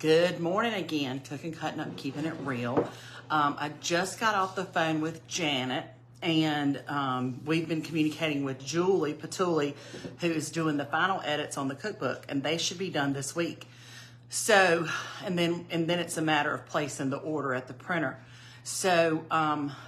Good morning again. Cooking, cutting up, keeping it real. I just got off the phone with Janet, and we've been communicating with Julie Patulli, who is doing the final edits on the cookbook, and they should be done this week. So, and then it's a matter of placing the order at the printer. So,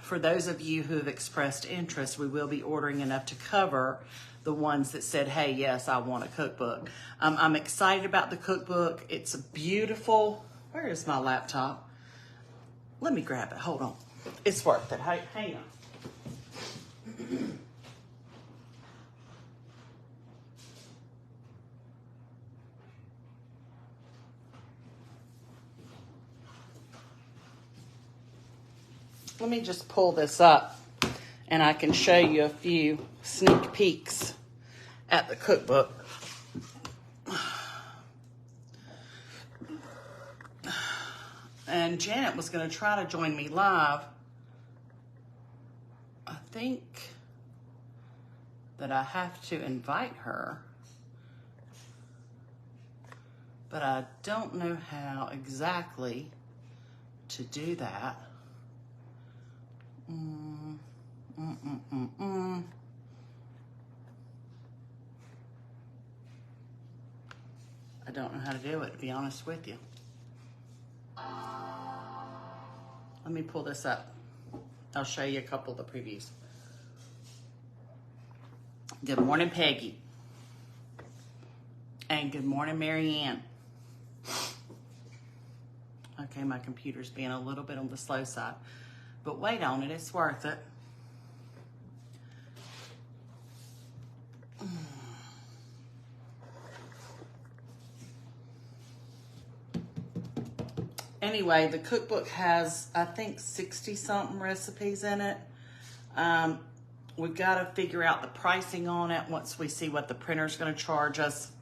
for those of you who have expressed interest, we will be ordering enough to cover the ones that said, hey, yes, I want a cookbook. I'm excited about the cookbook. It's a beautiful, where is my laptop? Let me grab it, hold on. It's worth it, hang on. Let me just pull this up and I can show you a few sneak peeks at the cookbook. And Janet was going to try to join me live. I think that I have to invite her, but I don't know how exactly to do that. I don't know how to do it, to be honest with you. Let me pull this up. I'll show you a couple of the previews. Good morning, Peggy. And good morning, Marianne. Okay, my computer's being a little bit on the slow side, but wait on it, it's worth it. Anyway, the cookbook has, I think, 60-something recipes in it. We've got to figure out the pricing on it once we see what the printer's going to charge us.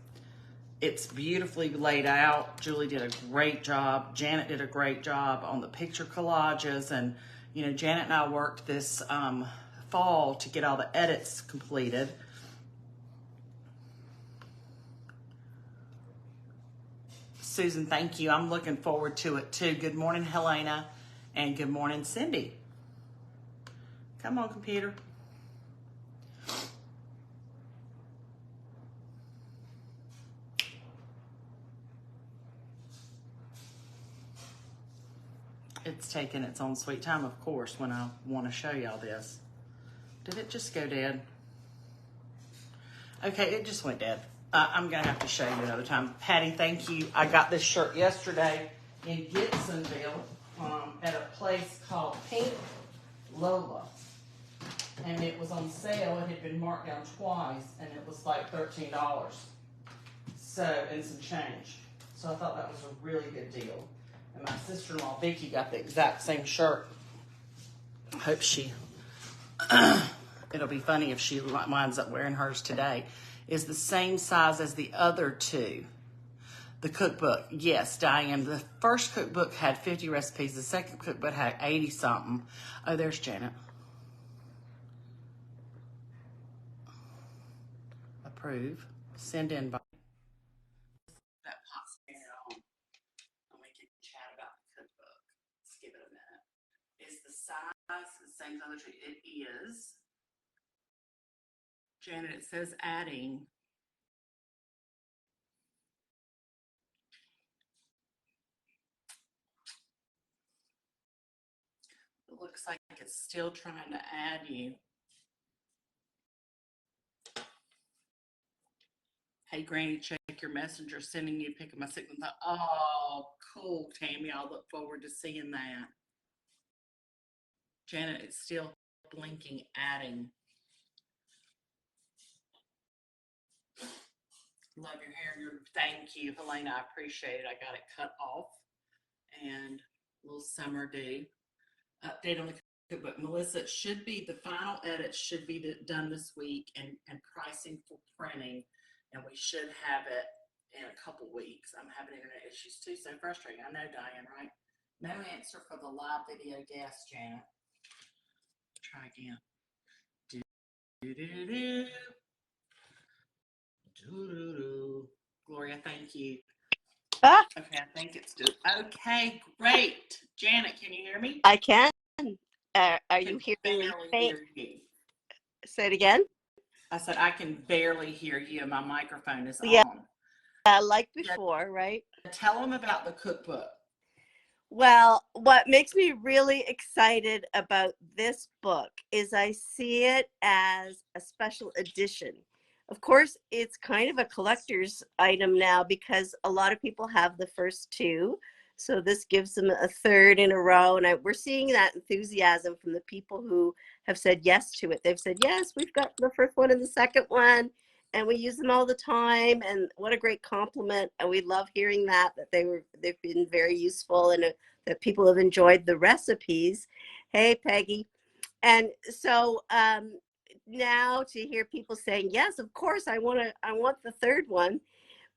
It's beautifully laid out. Julie did a great job. Janet did a great job on the picture collages. And, you know, Janet and I worked this fall to get all the edits completed. Susan, thank you. I'm looking forward to it too. Good morning, Helena, and good morning, Cindy. Come on, computer. It's taking its own sweet time, of course, when I want to show y'all this. Did it just go dead? Okay, it just went dead. I'm going to have to show you another time. Patty, thank you. I got this shirt yesterday in Gibsonville at a place called Pink Lola. And it was on sale. It had been marked down twice, and it was like $13. So, and some change. So I thought that was a really good deal. And my sister-in-law, Vicky, got the exact same shirt. I hope she, it'll be funny if she winds up wearing hers today. Is the same size as the other two. The cookbook, yes, Diane. The first cookbook had 50 recipes. The second cookbook had 80-something. Oh, there's Janet. Approve. Send invite. That pops on. And we can chat about the cookbook. Let's give it a minute. Is the size the same as the other two? It is. Janet, it says adding. It looks like it's still trying to add you. Hey, Granny, check your messenger, sending you a pic of my signal. Oh, cool, Tammy. I'll look forward to seeing that. Janet, it's still blinking, adding. Love your hair. Thank you, Helena. I appreciate it. I got it cut off. And a little summer do. Update on the cookbook. Melissa, it should be, the final edit should be done this week, and pricing for printing. And we should have it in a couple weeks. I'm having internet issues too. So frustrating. I know, Diane, right? No answer for the live video guest, Janet. Try again. Do, do, do, do. Do, do, do. Gloria, thank you. Ah, Okay, I think it's good. Okay, great. Janet, can you hear me? I can. Are I you can hearing me barely faint? hear you. Say it again. I said I can barely hear you. My microphone is Yeah, on. like Yeah, before, right? tell them about the cookbook. Well, what makes me really excited about this book is I see it as a special edition. Of course, it's kind of a collector's item now because a lot of people have the first two. So this gives them a third in a row. And we're seeing that enthusiasm from the people who have said yes to it. They've said, yes, we've got the first one and the second one, and we use them all the time. And what a great compliment. And we love hearing that they've been very useful and that people have enjoyed the recipes. Hey, Peggy. And so now to hear people saying, yes, of course, I want the third one.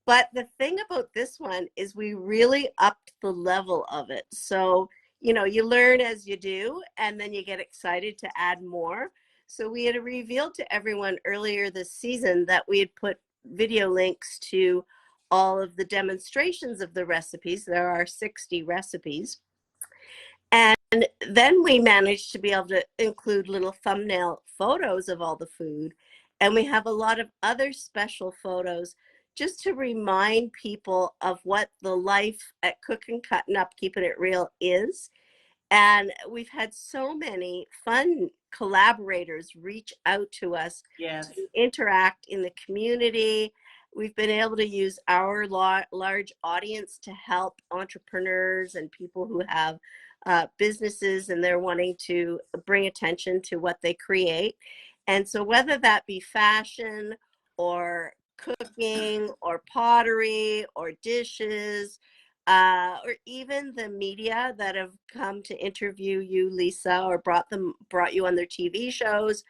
But the thing about this one is we really upped the level of it. So, you learn as you do, and then you get excited to add more. So we had revealed to everyone earlier this season that we had put video links to all of the demonstrations of the recipes. There are 60 recipes. And then we managed to be able to include little thumbnail photos of all the food. And we have a lot of other special photos just to remind people of what the life at Cooking, Cutting Up, Keeping It Real is. And we've had so many fun collaborators reach out to us Yes. to interact in the community. We've been able to use our large audience to help entrepreneurs and people who have businesses and they're wanting to bring attention to what they create. And so, whether that be fashion or cooking or pottery or dishes, or even the media that have come to interview you, Lisa, or brought you on their TV shows.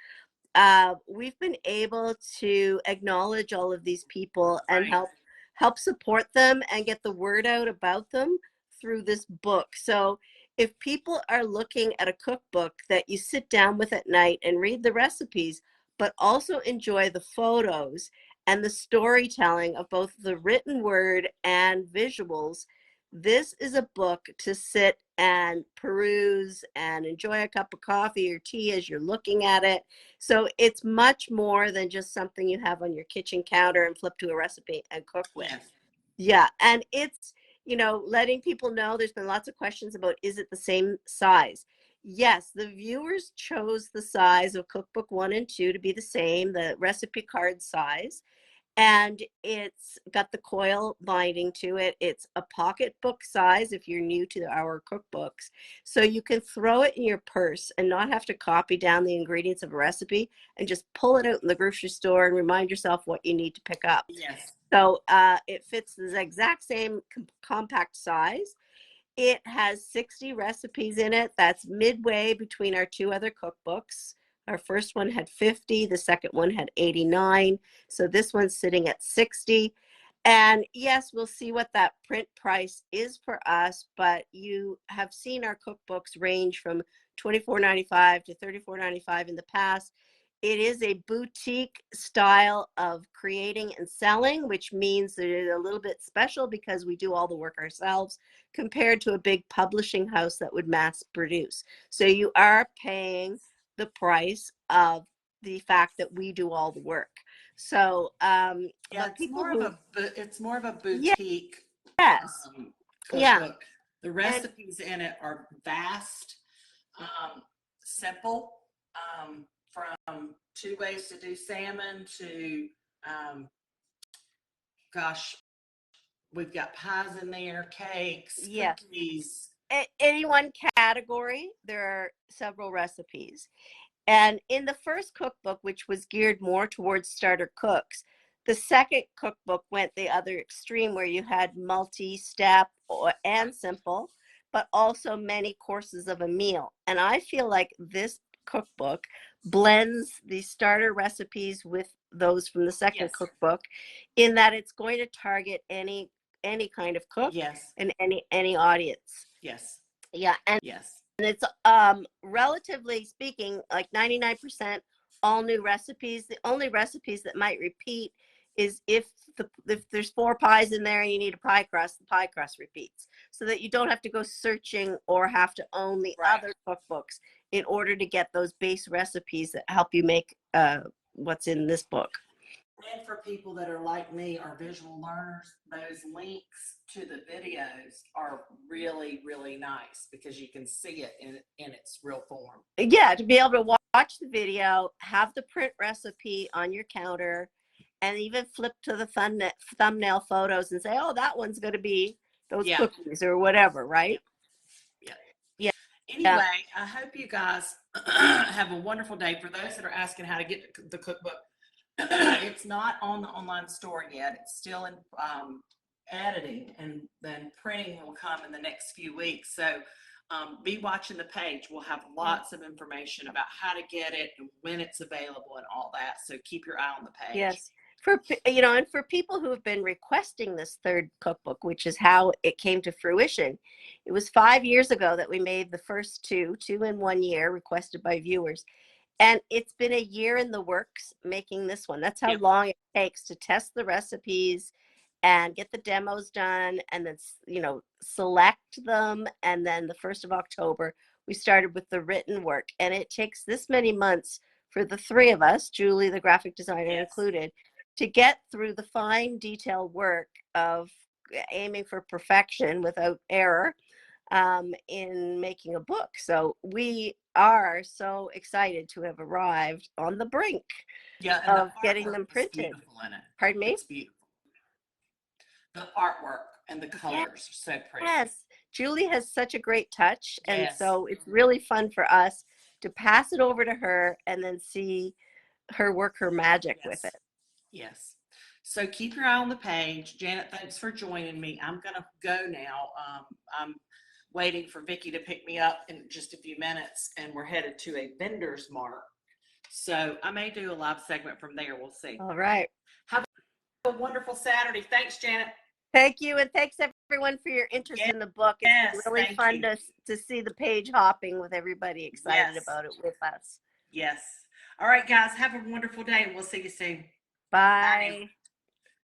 We've been able to acknowledge all of these people and Right. help support them and get the word out about them through this book. So if people are looking at a cookbook that you sit down with at night and read the recipes, but also enjoy the photos and the storytelling of both the written word and visuals, this is a book to sit and peruse and enjoy a cup of coffee or tea as you're looking at it. So it's much more than just something you have on your kitchen counter and flip to a recipe and cook with. Yes. Yeah, and it's, letting people know there's been lots of questions about, is it the same size? Yes, the viewers chose the size of Cookbook 1 and 2 to be the same, the recipe card size. And it's got the coil binding to it. It's a pocketbook size if you're new to our cookbooks. So you can throw it in your purse and not have to copy down the ingredients of a recipe and just pull it out in the grocery store and remind yourself what you need to pick up. Yes. So it fits the exact same compact size. It has 60 recipes in it. That's midway between our two other cookbooks. Our first one had 50, the second one had 89. So this one's sitting at 60. And yes, we'll see what that print price is for us, but you have seen our cookbooks range from $24.95 to $34.95 in the past. It is a boutique style of creating and selling, which means that it's a little bit special because we do all the work ourselves compared to a big publishing house that would mass produce. So you are paying the price of the fact that we do all the work. So, Yeah, but people who, it's more of a yes, boutique yeah, cookbook. The and recipes in it are vast, simple, from two ways to do salmon to, um, gosh, we've got pies in there, cakes, yes, cookies. any one category, there are several recipes. And in the first cookbook, which was geared more towards starter cooks, the second cookbook went the other extreme where you had multi-step and simple, but also many courses of a meal. And I feel like this cookbook blends the starter recipes with those from the second Yes, cookbook in that it's going to target any kind of cook yes, and any audience. yes, Yeah, and yes. it's relatively speaking like 99% all new recipes. The only recipes that might repeat is if there's 4 pies in there and you need a pie crust, the pie crust repeats, so that you don't have to go searching or have to own the Right. other cookbooks in order to get those base recipes that help you make what's in this book. And for people that are like me, are visual learners, those links to the videos are really, really nice because you can see it in its real form. Yeah, to be able to watch the video, have the print recipe on your counter, and even flip to the thumbnail photos and say, oh, that one's going to be those cookies or whatever, right? Yeah. Yeah. Anyway, I hope you guys have a wonderful day. For those that are asking how to get the cookbook, it's not on the online store yet. It's still in editing, and then printing will come in the next few weeks. So be watching the page. We'll have lots of information about how to get it and when it's available and all that. So keep your eye on the page. Yes. And for people who have been requesting this third cookbook, which is how it came to fruition, it was 5 years ago that we made the first two in 1 year, requested by viewers. And it's been a year in the works making this one. That's how long it takes to test the recipes and get the demos done, and then, select them. And then the 1st of October, we started with the written work. And it takes this many months for the 3 of us, Julie, the graphic designer included, to get through the fine detail work of aiming for perfection without error in making a book. So we are so excited to have arrived on the brink of getting them printed. Beautiful in it. Pardon me? It's beautiful. The artwork and the colors are so pretty. Yes, Julie has such a great touch, and so it's really fun for us to pass it over to her and then see her work her magic with it. Yes. So keep your eye on the page. Janet, thanks for joining me. I'm going to go now. I'm waiting for Vicki to pick me up in just a few minutes, and we're headed to a vendor's mart. So I may do a live segment from there. We'll see. All right. Have a wonderful Saturday. Thanks, Janet. Thank you, and thanks everyone for your interest in the book. It's been really fun to see the page hopping with everybody excited about it with us. Yes. All right, guys, have a wonderful day, and we'll see you soon. Bye.